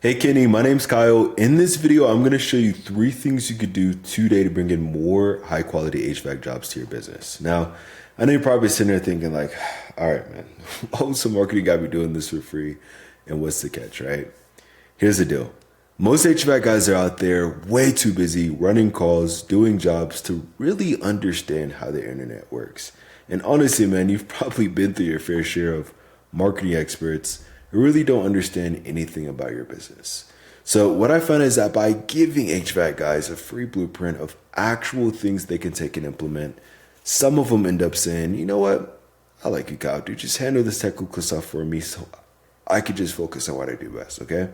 Hey Kenny, my name's Kyle. In this video, I'm going to show you three things you could do today to bring in more high quality HVAC jobs to your business. Now, I know you're probably sitting there thinking like, all right, man, why would some marketing guy be doing this for free? And what's the catch, right? Here's the deal. Most HVAC guys are out there way too busy running calls, doing jobs to really understand how the internet works. And honestly, man, you've probably been through your fair share of marketing experts who really don't understand anything about your business. So what I found is that by giving HVAC guys a free blueprint of actual things they can take and implement, some of them end up saying, you know what? I like you, Kyle, dude. Just handle this technical stuff for me so I could just focus on what I do best, okay?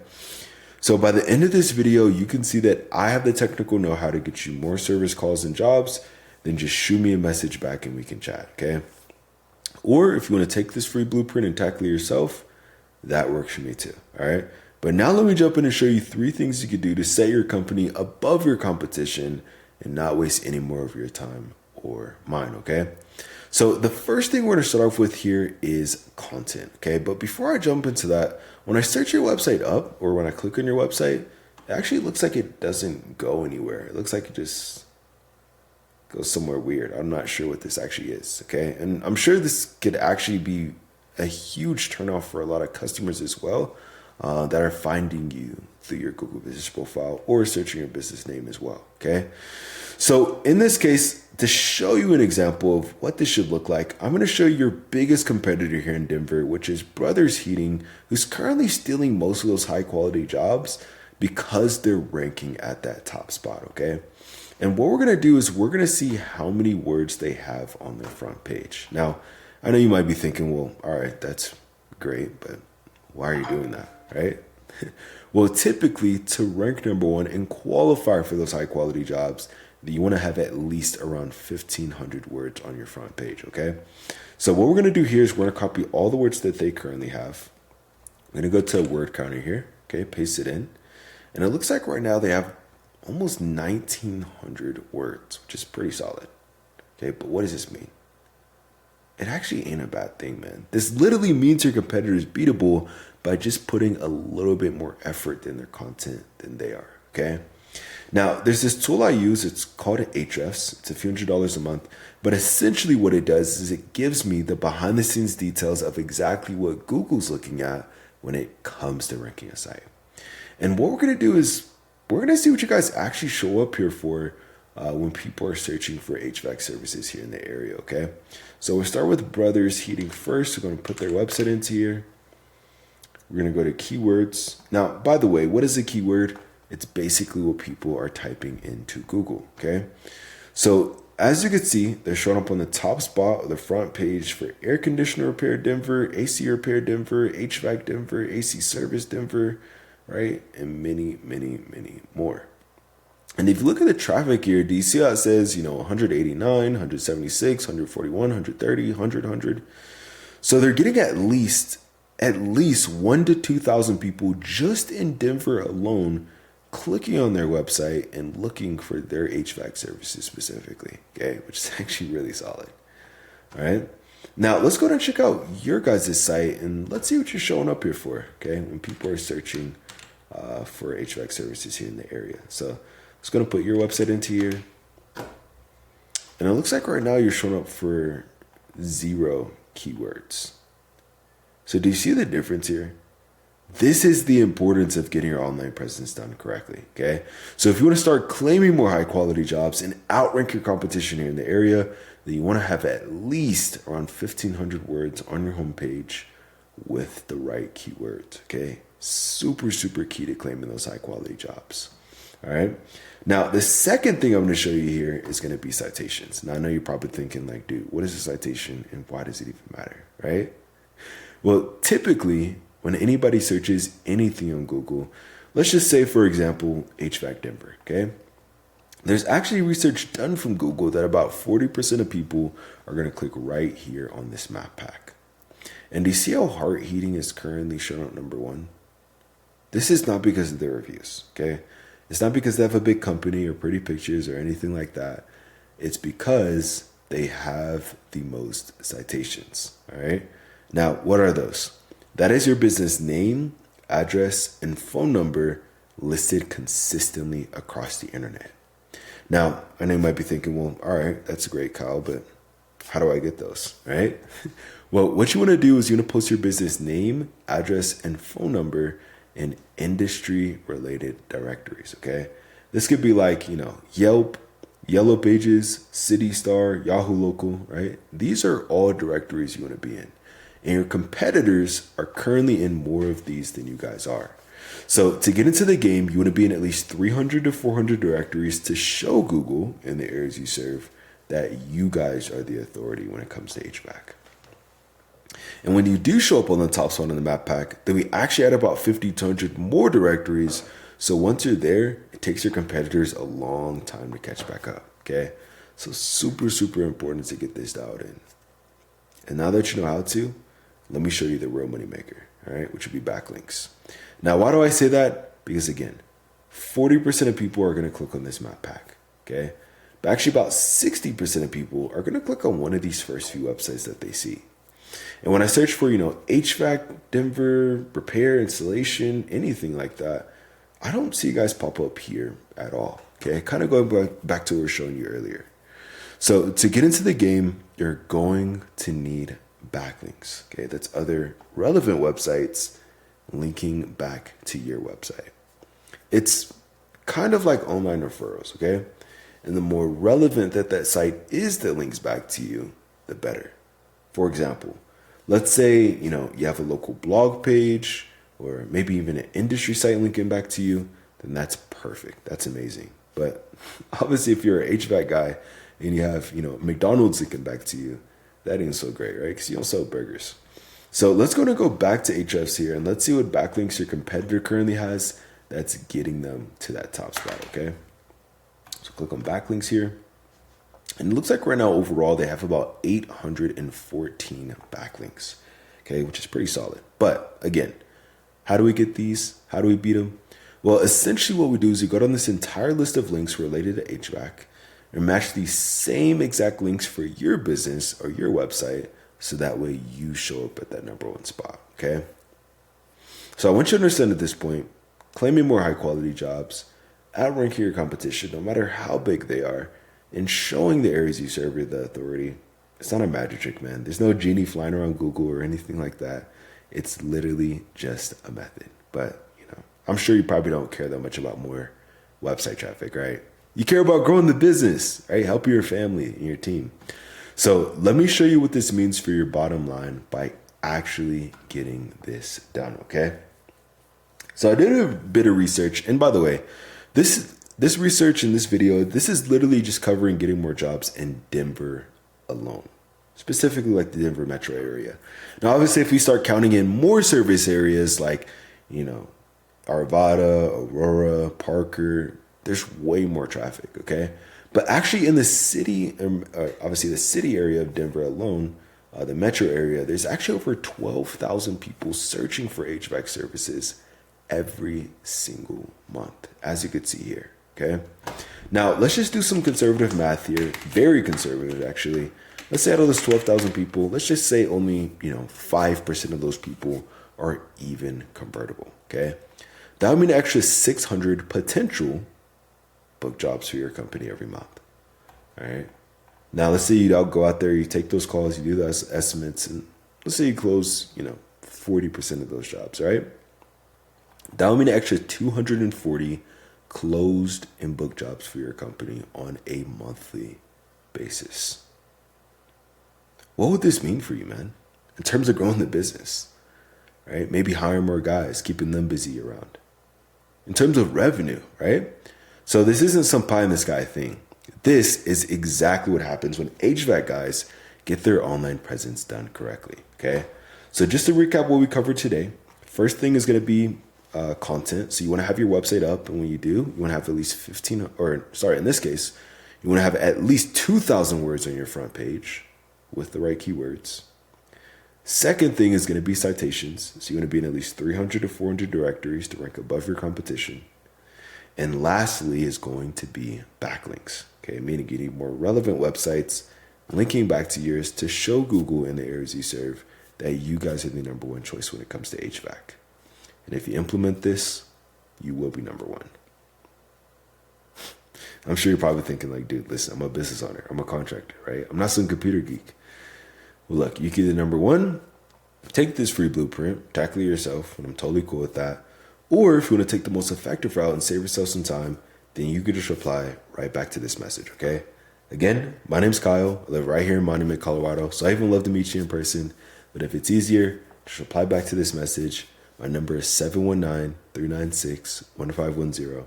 So by the end of this video, you can see that I have the technical know-how to get you more service calls and jobs. Then just shoot me a message back and we can chat, okay? Or if you want to take this free blueprint and tackle it yourself, that works for me too, all right? But now let me jump in and show you three things you could do to set your company above your competition and not waste any more of your time or mine, okay? So the first thing we're gonna start off with here is content, okay? But before I jump into that, when I search your website up or when I click on your website, it actually looks like it doesn't go anywhere. It looks like it just goes somewhere weird. I'm not sure what this actually is, okay? And I'm sure this could actually be a huge turnoff for a lot of customers as well that are finding you through your Google Business Profile or searching your business name as well, okay? So in this case, to show you an example of what this should look like, I'm going to show you your biggest competitor here in Denver, which is Brothers Heating, who's currently stealing most of those high quality jobs because they're ranking at that top spot, okay? And what we're going to do is we're going to see how many words they have on their front page. Now, I know you might be thinking, well, all right, that's great, but why are you doing that, right? Well, typically to rank number one and qualify for those high quality jobs, you want to have at least around 1,500 words on your front page, okay? So what we're going to do here is we're going to copy all the words that they currently have. I'm going to go to a word counter here, okay, paste it in. And it looks like right now they have almost 1,900 words, which is pretty solid, okay? But what does this mean? It actually ain't a bad thing, man. This literally means your competitor is beatable by just putting a little bit more effort in their content than they are, okay? Now, there's this tool I use. It's called Ahrefs. It's a few $100s a month. But essentially what it does is it gives me the behind the scenes details of exactly what Google's looking at when it comes to ranking a site. And what we're going to do is we're going to see what you guys actually show up here for when people are searching for HVAC services here in the area, okay? So we'll start with Brothers Heating first. We're going to put their website into here. We're going to go to keywords. Now, by the way, what is a keyword? It's basically what people are typing into Google, okay? So as you can see, they're showing up on the top spot of the front page for air conditioner repair Denver, AC repair Denver, HVAC Denver, AC service Denver, right? And many, many, many more. And if you look at the traffic here, do you see how it says, 189, 176, 141, 130, 100? So they're getting at least 1 to 2,000 people just in Denver alone clicking on their website and looking for their HVAC services specifically, okay, which is actually really solid. All right. Now let's go ahead and check out your guys' site and let's see what you're showing up here for, okay, when people are searching for HVAC services here in the area. So it's going to put your website into here. And it looks like right now you're showing up for 0 keywords. So do you see the difference here? This is the importance of getting your online presence done correctly, okay? So if you want to start claiming more high quality jobs and outrank your competition here in the area, then you want to have at least around 1,500 words on your homepage with the right keywords, okay? Super, super key to claiming those high quality jobs, all right? Now, the second thing I'm going to show you here is going to be citations. Now, I know you're probably thinking like, dude, what is a citation and why does it even matter, right? Well, typically, when anybody searches anything on Google, let's just say, for example, HVAC Denver, okay? There's actually research done from Google that about 40% of people are going to click right here on this map pack. And do you see how Hart Heating is currently showing up number one? This is not because of their reviews, okay? It's not because they have a big company or pretty pictures or anything like that. It's because they have the most citations, all right? Now, what are those? That is your business name, address, and phone number listed consistently across the internet. Now, I know you might be thinking, well, all right, that's great, Kyle, but how do I get those, right? Well, what you want to do is you want to post your business name, address, and phone number in industry related directories, okay? This could be like, Yelp, Yellow Pages, City Star, Yahoo Local, right? These are all directories you want to be in. And your competitors are currently in more of these than you guys are. So to get into the game, you want to be in at least 300 to 400 directories to show Google in the areas you serve that you guys are the authority when it comes to HVAC. And when you do show up on the top spot in the map pack, then we actually add about 50 to 100 more directories. So once you're there, it takes your competitors a long time to catch back up, okay? So super, super important to get this dialed in. And now that you know how to, let me show you the real moneymaker, all right, which would be backlinks. Now, why do I say that? Because again, 40% of people are going to click on this map pack, okay? But actually about 60% of people are going to click on one of these first few websites that they see. And when I search for, HVAC, Denver, repair, installation, anything like that, I don't see you guys pop up here at all, okay? Kind of going back to what we were showing you earlier. So to get into the game, you're going to need backlinks, okay? That's other relevant websites linking back to your website. It's kind of like online referrals, okay? And the more relevant that site is that links back to you, the better. For example, let's say, you have a local blog page or maybe even an industry site linking back to you, then that's perfect. That's amazing. But obviously if you're an HVAC guy and you have, McDonald's linking back to you, that ain't so great, right? Because you don't sell burgers. So let's go back to Ahrefs here and let's see what backlinks your competitor currently has that's getting them to that top spot, okay? So click on backlinks here. And it looks like right now overall they have about 814 backlinks, okay, which is pretty solid. But again, how do we get these? How do we beat them? Well, essentially what we do is we go down this entire list of links related to HVAC and match these same exact links for your business or your website so that way you show up at that number one spot, okay? So I want you to understand at this point, claiming more high quality jobs, outranking your competition, no matter how big they are, and showing the areas you serve the authority, it's not a magic trick, man. There's no genie flying around Google or anything like that. It's literally just a method. But, I'm sure you probably don't care that much about more website traffic, right? You care about growing the business, right? Help your family and your team. So let me show you what this means for your bottom line by actually getting this done, okay? So I did a bit of research. And by the way, this research in this video, this is literally just covering getting more jobs in Denver alone, specifically like the Denver metro area. Now, obviously, if we start counting in more service areas like, Arvada, Aurora, Parker, there's way more traffic, okay? But actually in the city, obviously the city area of Denver alone, the metro area, there's actually over 12,000 people searching for HVAC services every single month, as you could see here, okay? Now, let's just do some conservative math here, very conservative actually. Let's say out of those 12,000 people, let's just say only, 5% of those people are even convertible, okay? That would mean an extra 600 potential book jobs for your company every month, all right? Now, let's say you go out there, you take those calls, you do those estimates, and let's say you close, 40% of those jobs, right? That would mean an extra 240 closed and book jobs for your company on a monthly basis. What would this mean for you, man? In terms of growing the business, right? Maybe hiring more guys, keeping them busy around. In terms of revenue, right? So this isn't some pie in the sky thing. This is exactly what happens when HVAC guys get their online presence done correctly, okay? So just to recap what we covered today, first thing is going to be content. So you want to have your website up, and when you do, you want to have at least in this case, you want to have at least 2,000 words on your front page with the right keywords. Second thing is going to be citations. So you want to be in at least 300 to 400 directories to rank above your competition. And lastly is going to be backlinks, okay? Meaning you need more relevant websites linking back to yours to show Google in the areas you serve that you guys are the number one choice when it comes to HVAC. And if you implement this, you will be number one. I'm sure you're probably thinking like, dude, listen, I'm a business owner. I'm a contractor, right? I'm not some computer geek. Well, look, you can either number one, take this free blueprint, tackle it yourself, and I'm totally cool with that. Or if you want to take the most effective route and save yourself some time, then you could just reply right back to this message, okay? Again, my name's Kyle. I live right here in Monument, Colorado. So I even love to meet you in person. But if it's easier, just reply back to this message. My number is 719-396-1510.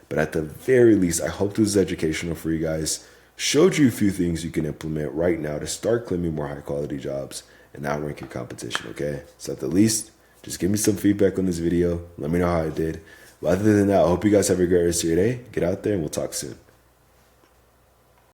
But at the very least, I hope this is educational for you guys. Showed you a few things you can implement right now to start claiming more high quality jobs and outrank your competition, okay? So at the least, just give me some feedback on this video. Let me know how I did. But other than that, I hope you guys have a great rest of your day. Get out there and we'll talk soon.